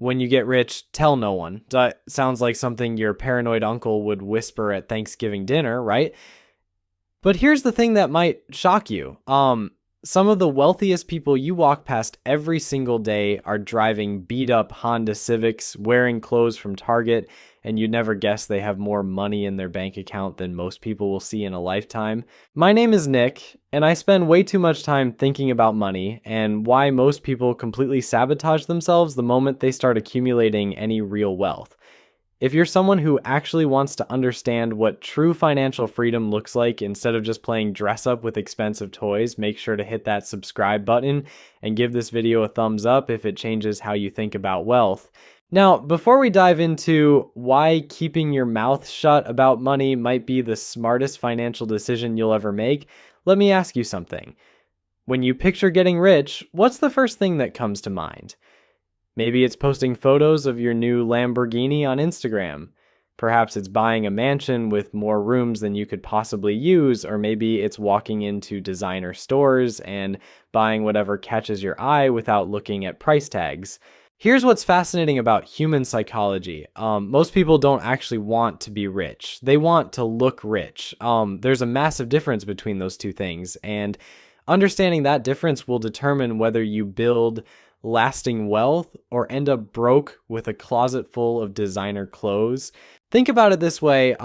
When you get rich, tell no one. That sounds like something your paranoid uncle would whisper at Thanksgiving dinner, right? But here's the thing that might shock you. Some of the wealthiest people you walk past every single day are driving beat up Honda Civics, wearing clothes from Target, and you'd never guess they have more money in their bank account than most people will see in a lifetime. My name is Nick, and I spend way too much time thinking about money and why most people completely sabotage themselves the moment they start accumulating any real wealth. If you're someone who actually wants to understand what true financial freedom looks like instead of just playing dress up with expensive toys, make sure to hit that subscribe button and give this video a thumbs up if it changes how you think about wealth. Now, before we dive into why keeping your mouth shut about money might be the smartest financial decision you'll ever make, let me ask you something. When you picture getting rich, what's the first thing that comes to mind? Maybe it's posting photos of your new Lamborghini on Instagram. Perhaps it's buying a mansion with more rooms than you could possibly use, or maybe it's walking into designer stores and buying whatever catches your eye without looking at price tags. Here's what's fascinating about human psychology. Most people don't actually want to be rich. They want to look rich. There's a massive difference between those two things, and understanding that difference will determine whether you build lasting wealth or end up broke with a closet full of designer clothes. Think about it this way.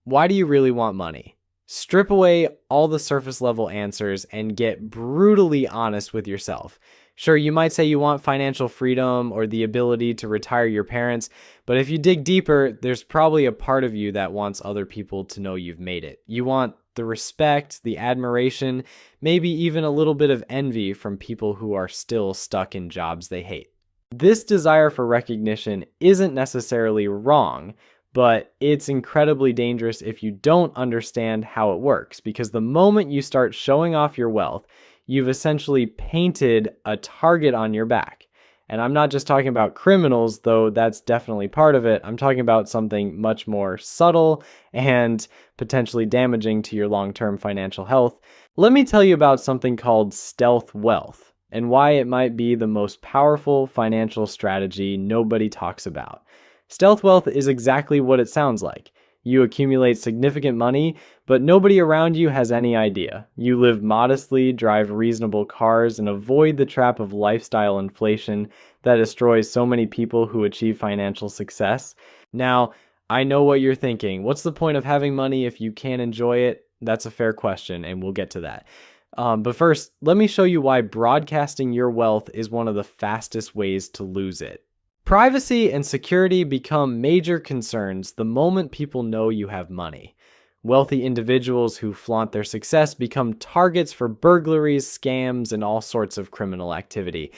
Why do you really want money? Strip away all the surface level answers and get brutally honest with yourself. Sure, you might say you want financial freedom or the ability to retire your parents, but if you dig deeper, there's probably a part of you that wants other people to know you've made it. You want the respect, the admiration, maybe even a little bit of envy from people who are still stuck in jobs they hate. This desire for recognition isn't necessarily wrong, but it's incredibly dangerous if you don't understand how it works, because the moment you start showing off your wealth, you've essentially painted a target on your back. And I'm not just talking about criminals, though that's definitely part of it. I'm talking about something much more subtle and potentially damaging to your long-term financial health. Let me tell you about something called stealth wealth and why it might be the most powerful financial strategy nobody talks about. Stealth wealth is exactly what it sounds like. You accumulate significant money, but nobody around you has any idea. You live modestly, drive reasonable cars, and avoid the trap of lifestyle inflation that destroys so many people who achieve financial success. Now, I know what you're thinking. What's the point of having money if you can't enjoy it? That's a fair question, and we'll get to that. But first, let me show you why broadcasting your wealth is one of the fastest ways to lose it. Privacy and security become major concerns the moment people know you have money. Wealthy individuals who flaunt their success become targets for burglaries, scams, and all sorts of criminal activity.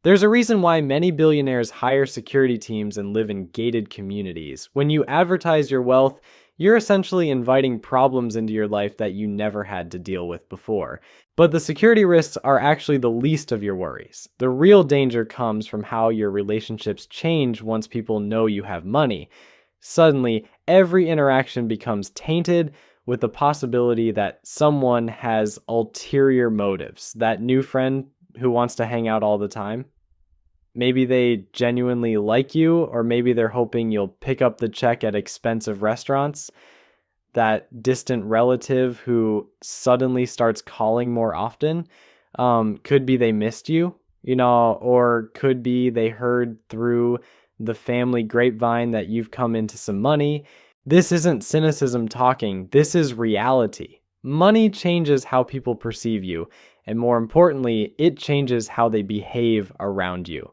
There's a reason why many billionaires hire security teams and live in gated communities. When you advertise your wealth, you're essentially inviting problems into your life that you never had to deal with before. But the security risks are actually the least of your worries. The real danger comes from how your relationships change once people know you have money. Suddenly, every interaction becomes tainted with the possibility that someone has ulterior motives. That new friend who wants to hang out all the time. Maybe they genuinely like you, or maybe they're hoping you'll pick up the check at expensive restaurants. That distant relative who suddenly starts calling more often. Could be they missed you, or could be they heard through the family grapevine that you've come into some money. This isn't cynicism talking. This is reality. Money changes how people perceive you, and more importantly, it changes how they behave around you.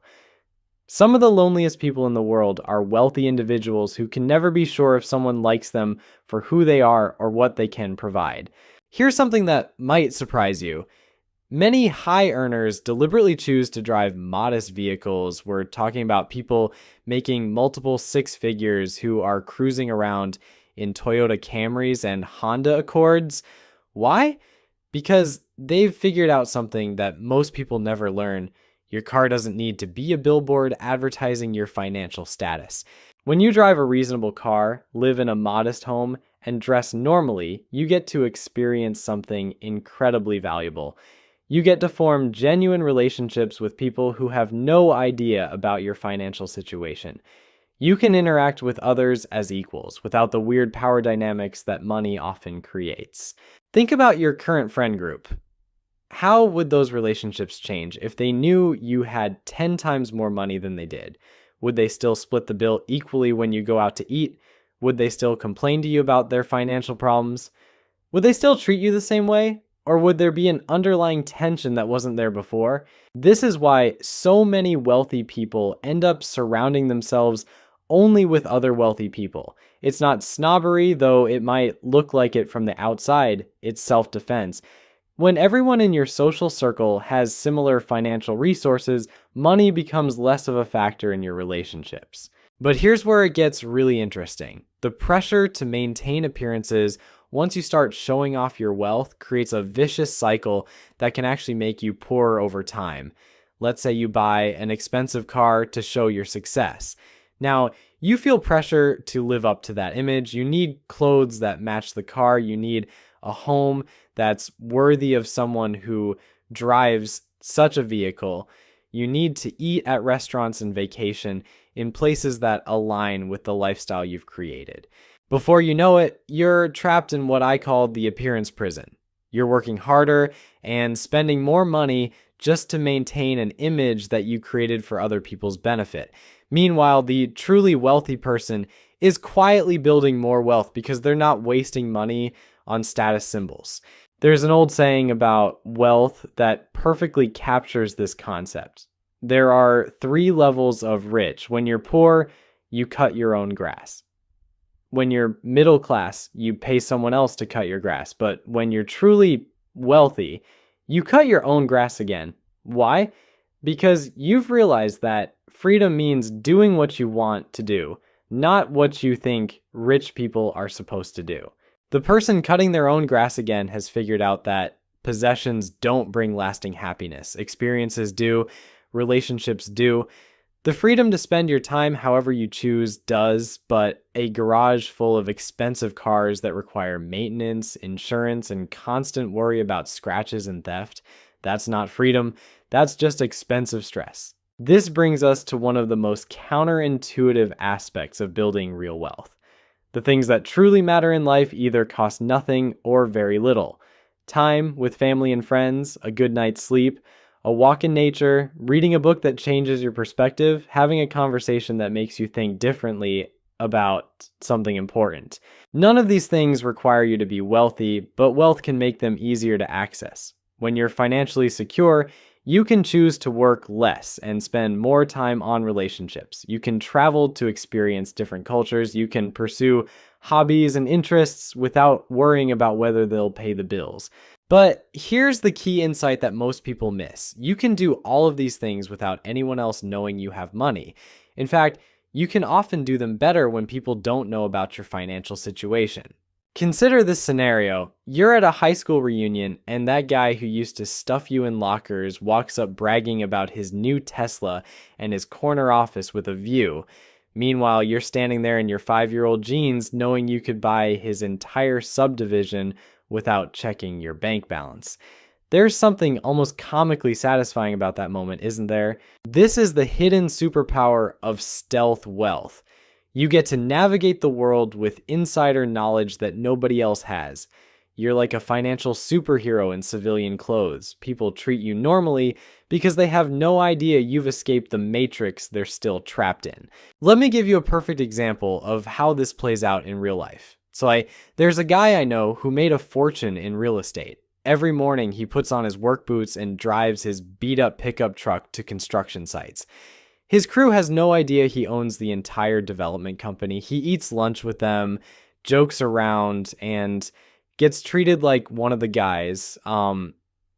Some of the loneliest people in the world are wealthy individuals who can never be sure if someone likes them for who they are or what they can provide. Here's something that might surprise you. Many high earners deliberately choose to drive modest vehicles. We're talking about people making multiple six figures who are cruising around in Toyota Camrys and Honda Accords. Why? Because they've figured out something that most people never learn. Your car doesn't need to be a billboard advertising your financial status. When you drive a reasonable car, live in a modest home, and dress normally, you get to experience something incredibly valuable. You get to form genuine relationships with people who have no idea about your financial situation. You can interact with others as equals without the weird power dynamics that money often creates. Think about your current friend group. How would those relationships change if they knew you had 10 times more money than they did? Would they still split the bill equally when you go out to eat? Would they still complain to you about their financial problems? Would they still treat you the same way? Or would there be an underlying tension that wasn't there before? This is why so many wealthy people end up surrounding themselves only with other wealthy people. It's not snobbery, though it might look like it from the outside. It's self-defense. When everyone in your social circle has similar financial resources, money becomes less of a factor in your relationships. But here's where it gets really interesting. The pressure to maintain appearances once you start showing off your wealth creates a vicious cycle that can actually make you poorer over time. Let's say you buy an expensive car to show your success. Now, you feel pressure to live up to that image. You need clothes that match the car. You need a home that's worthy of someone who drives such a vehicle. You need to eat at restaurants and vacation in places that align with the lifestyle you've created. Before you know it, you're trapped in what I call the appearance prison. You're working harder and spending more money just to maintain an image that you created for other people's benefit. Meanwhile, the truly wealthy person is quietly building more wealth because they're not wasting money on status symbols. There's an old saying about wealth that perfectly captures this concept. There are 3 levels of rich. When you're poor, you cut your own grass. When you're middle class, you pay someone else to cut your grass. But when you're truly wealthy, you cut your own grass again. Why? Because you've realized that freedom means doing what you want to do, not what you think rich people are supposed to do. The person cutting their own grass again has figured out that possessions don't bring lasting happiness. Experiences do, relationships do. The freedom to spend your time however you choose does, but a garage full of expensive cars that require maintenance, insurance, and constant worry about scratches and theft, that's not freedom. That's just expensive stress. This brings us to one of the most counterintuitive aspects of building real wealth. The things that truly matter in life either cost nothing or very little. Time with family and friends, a good night's sleep, a walk in nature, reading a book that changes your perspective, having a conversation that makes you think differently about something important. None of these things require you to be wealthy, but wealth can make them easier to access. When you're financially secure, you can choose to work less and spend more time on relationships. You can travel to experience different cultures. You can pursue hobbies and interests without worrying about whether they'll pay the bills. But here's the key insight that most people miss. You can do all of these things without anyone else knowing you have money. In fact, you can often do them better when people don't know about your financial situation. Consider this scenario. You're at a high school reunion and that guy who used to stuff you in lockers walks up bragging about his new Tesla and his corner office with a view. Meanwhile, you're standing there in your 5-year-old jeans knowing you could buy his entire subdivision without checking your bank balance. There's something almost comically satisfying about that moment, isn't there? This is the hidden superpower of stealth wealth. You get to navigate the world with insider knowledge that nobody else has. You're like a financial superhero in civilian clothes. People treat you normally because they have no idea you've escaped the matrix they're still trapped in. Let me give you a perfect example of how this plays out in real life. There's a guy I know who made a fortune in real estate. Every morning he puts on his work boots and drives his beat-up pickup truck to construction sites. His crew has no idea he owns the entire development company. He eats lunch with them, jokes around, and gets treated like one of the guys.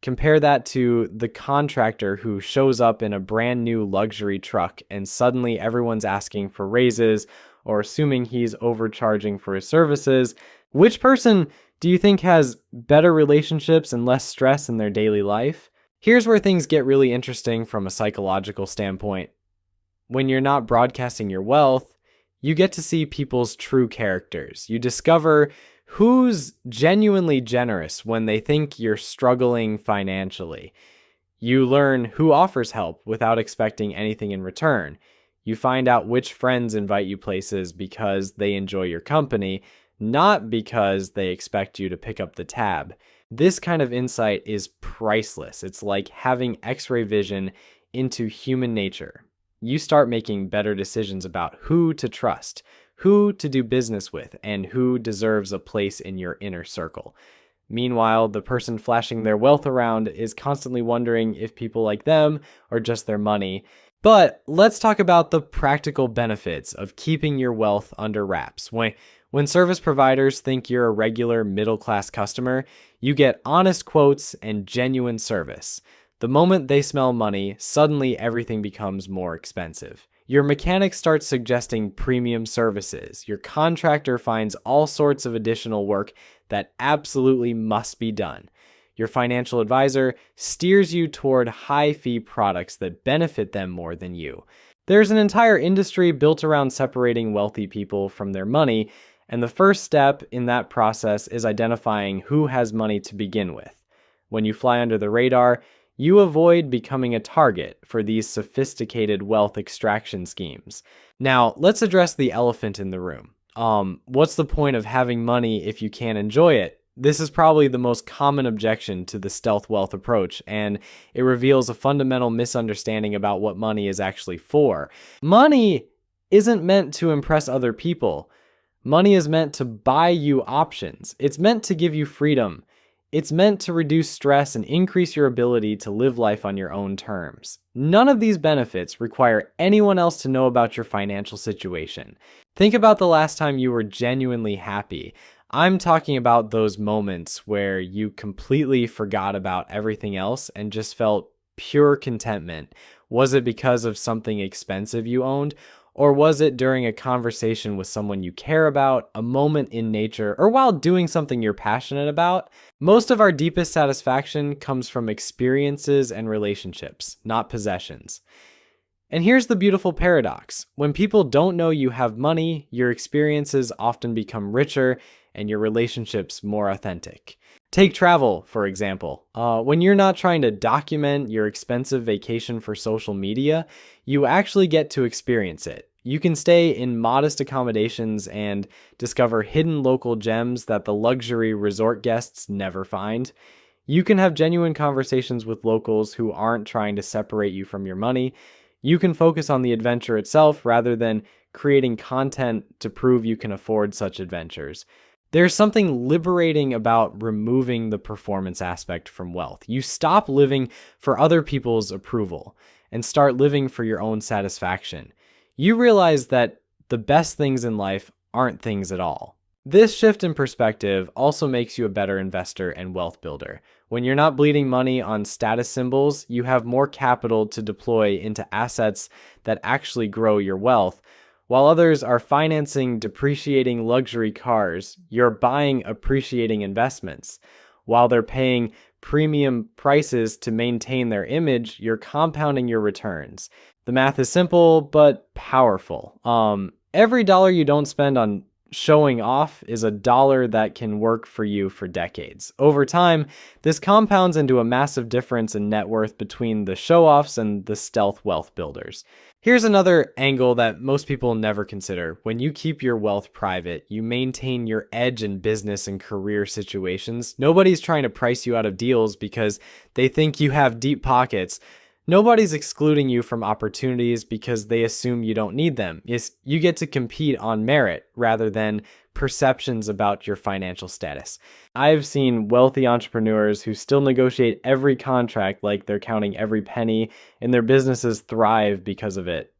Compare that to the contractor who shows up in a brand new luxury truck and suddenly everyone's asking for raises or assuming he's overcharging for his services. Which person do you think has better relationships and less stress in their daily life? Here's where things get really interesting from a psychological standpoint. When you're not broadcasting your wealth, you get to see people's true characters. You discover Who's genuinely generous when they think you're struggling financially? You learn who offers help without expecting anything in return. You find out which friends invite you places because they enjoy your company, not because they expect you to pick up the tab. This kind of insight is priceless. It's like having X-ray vision into human nature. You start making better decisions about who to trust, who to do business with, and who deserves a place in your inner circle. Meanwhile, the person flashing their wealth around is constantly wondering if people like them or just their money. But let's talk about the practical benefits of keeping your wealth under wraps. When service providers think you're a regular middle-class customer, you get honest quotes and genuine service. The moment they smell money, suddenly everything becomes more expensive. Your mechanic starts suggesting premium services. Your contractor finds all sorts of additional work that absolutely must be done. Your financial advisor steers you toward high-fee products that benefit them more than you. There's an entire industry built around separating wealthy people from their money, and the first step in that process is identifying who has money to begin with. When you fly under the radar, you avoid becoming a target for these sophisticated wealth extraction schemes. Now, let's address the elephant in the room. What's the point of having money if you can't enjoy it? This is probably the most common objection to the stealth wealth approach, and it reveals a fundamental misunderstanding about what money is actually for. Money isn't meant to impress other people. Money is meant to buy you options. It's meant to give you freedom. It's meant to reduce stress and increase your ability to live life on your own terms. None of these benefits require anyone else to know about your financial situation. Think about the last time you were genuinely happy. I'm talking about those moments where you completely forgot about everything else and just felt pure contentment. Was it because of something expensive you owned? Or was it during a conversation with someone you care about, a moment in nature, or while doing something you're passionate about? Most of our deepest satisfaction comes from experiences and relationships, not possessions. And here's the beautiful paradox. When people don't know you have money, your experiences often become richer and your relationships more authentic. Take travel, for example. When you're not trying to document your expensive vacation for social media, you actually get to experience it. You can stay in modest accommodations and discover hidden local gems that the luxury resort guests never find. You can have genuine conversations with locals who aren't trying to separate you from your money. You can focus on the adventure itself rather than creating content to prove you can afford such adventures. There's something liberating about removing the performance aspect from wealth. You stop living for other people's approval and start living for your own satisfaction. You realize that the best things in life aren't things at all. This shift in perspective also makes you a better investor and wealth builder. When you're not bleeding money on status symbols, you have more capital to deploy into assets that actually grow your wealth. While others are financing depreciating luxury cars, you're buying appreciating investments. While they're paying premium prices to maintain their image, you're compounding your returns. The math is simple, but powerful. Every dollar you don't spend on showing off is a dollar that can work for you for decades. Over time, this compounds into a massive difference in net worth between the show-offs and the stealth wealth builders. Here's another angle that most people never consider. When you keep your wealth private, you maintain your edge in business and career situations. Nobody's trying to price you out of deals because they think you have deep pockets. Nobody's excluding you from opportunities because they assume you don't need them. You get to compete on merit rather than perceptions about your financial status. I've seen wealthy entrepreneurs who still negotiate every contract like they're counting every penny, and their businesses thrive because of it.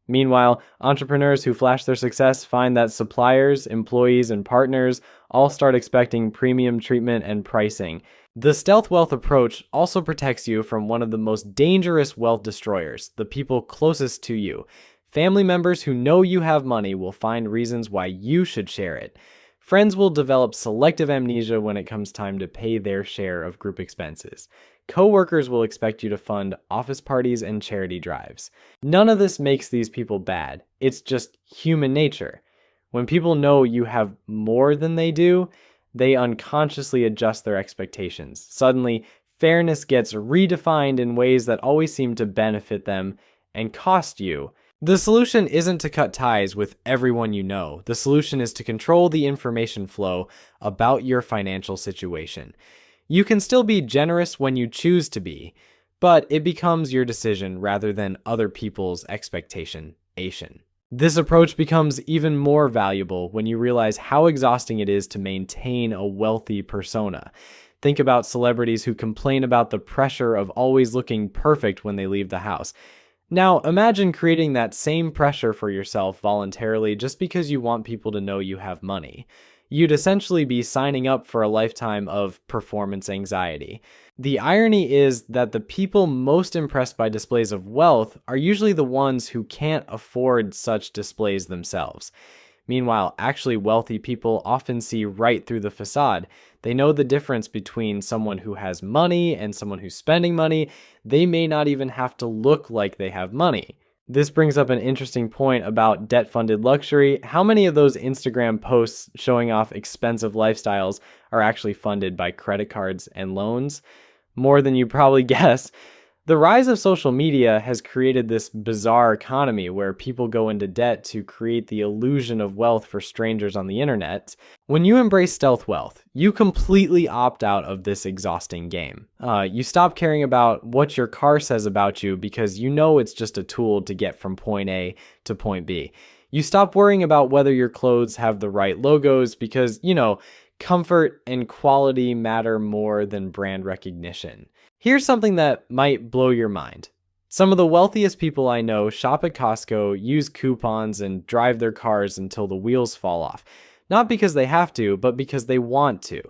Meanwhile, entrepreneurs who flash their success find that suppliers, employees, and partners all start expecting premium treatment and pricing. The stealth wealth approach also protects you from one of the most dangerous wealth destroyers, the people closest to you. Family members who know you have money will find reasons why you should share it. Friends will develop selective amnesia when it comes time to pay their share of group expenses. Coworkers will expect you to fund office parties and charity drives. None of this makes these people bad. It's just human nature. When people know you have more than they do, they unconsciously adjust their expectations. Suddenly, fairness gets redefined in ways that always seem to benefit them and cost you. The solution isn't to cut ties with everyone you know. The solution is to control the information flow about your financial situation. You can still be generous when you choose to be, but it becomes your decision rather than other people's expectation. This approach becomes even more valuable when you realize how exhausting it is to maintain a wealthy persona. Think about celebrities who complain about the pressure of always looking perfect when they leave the house. Now, imagine creating that same pressure for yourself voluntarily just because you want people to know you have money. You'd essentially be signing up for a lifetime of performance anxiety. The irony is that the people most impressed by displays of wealth are usually the ones who can't afford such displays themselves. Meanwhile, actually wealthy people often see right through the facade. They know the difference between someone who has money and someone who's spending money. They may not even have to look like they have money. This brings up an interesting point about debt-funded luxury. How many of those Instagram posts showing off expensive lifestyles are actually funded by credit cards and loans? More than you probably guess. The rise of social media has created this bizarre economy where people go into debt to create the illusion of wealth for strangers on the internet. When you embrace stealth wealth, you completely opt out of this exhausting game. You stop caring about what your car says about you because you know it's just a tool to get from point A to point B. You stop worrying about whether your clothes have the right logos because, comfort and quality matter more than brand recognition. Here's something that might blow your mind. Some of the wealthiest people I know shop at Costco, use coupons, and drive their cars until the wheels fall off. Not because they have to, but because they want to.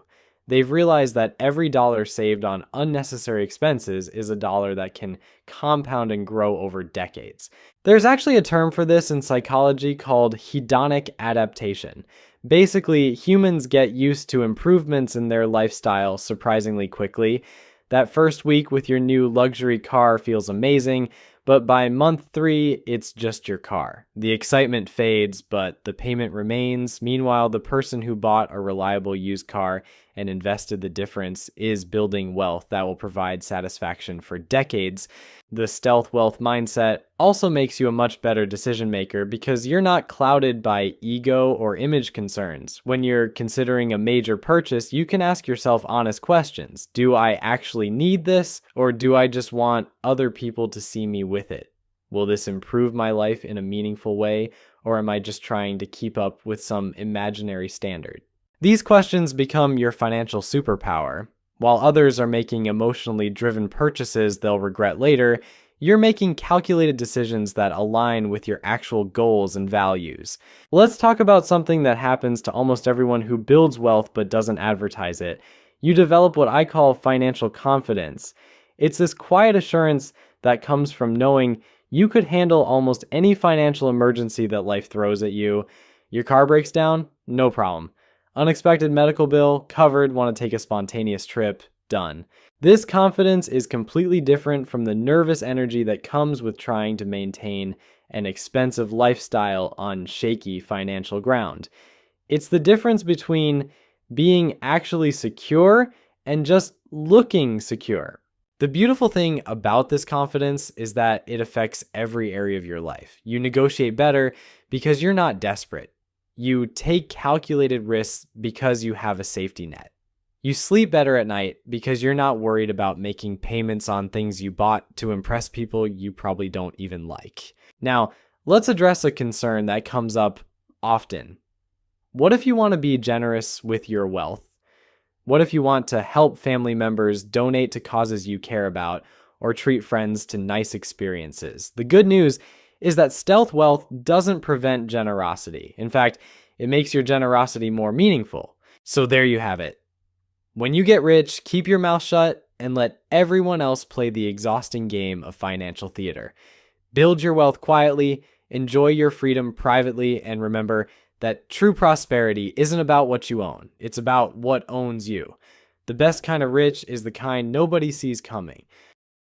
They've realized that every dollar saved on unnecessary expenses is a dollar that can compound and grow over decades. There's actually a term for this in psychology called hedonic adaptation. Basically, humans get used to improvements in their lifestyle surprisingly quickly. That first week with your new luxury car feels amazing, but by month 3, it's just your car. The excitement fades, but the payment remains. Meanwhile, the person who bought a reliable used car and invested the difference is building wealth that will provide satisfaction for decades. The stealth wealth mindset also makes you a much better decision maker because you're not clouded by ego or image concerns. When you're considering a major purchase, you can ask yourself honest questions. Do I actually need this, or do I just want other people to see me with it? Will this improve my life in a meaningful way, or am I just trying to keep up with some imaginary standard? These questions become your financial superpower. While others are making emotionally driven purchases they'll regret later, you're making calculated decisions that align with your actual goals and values. Let's talk about something that happens to almost everyone who builds wealth but doesn't advertise it. You develop what I call financial confidence. It's this quiet assurance that comes from knowing you could handle almost any financial emergency that life throws at you. Your car breaks down? No problem. Unexpected medical bill, covered, want to take a spontaneous trip, done. This confidence is completely different from the nervous energy that comes with trying to maintain an expensive lifestyle on shaky financial ground. It's the difference between being actually secure and just looking secure. The beautiful thing about this confidence is that it affects every area of your life. You negotiate better because you're not desperate. You take calculated risks because you have a safety net. You sleep better at night because you're not worried about making payments on things you bought to impress people you probably don't even like. Now, let's address a concern that comes up often. What if you want to be generous with your wealth? What if you want to help family members, donate to causes you care about, or treat friends to nice experiences? The good news is that stealth wealth doesn't prevent generosity. In fact, it makes your generosity more meaningful. So there you have it. When you get rich, keep your mouth shut and let everyone else play the exhausting game of financial theater. Build your wealth quietly, enjoy your freedom privately, and remember that true prosperity isn't about what you own. It's about what owns you. The best kind of rich is the kind nobody sees coming.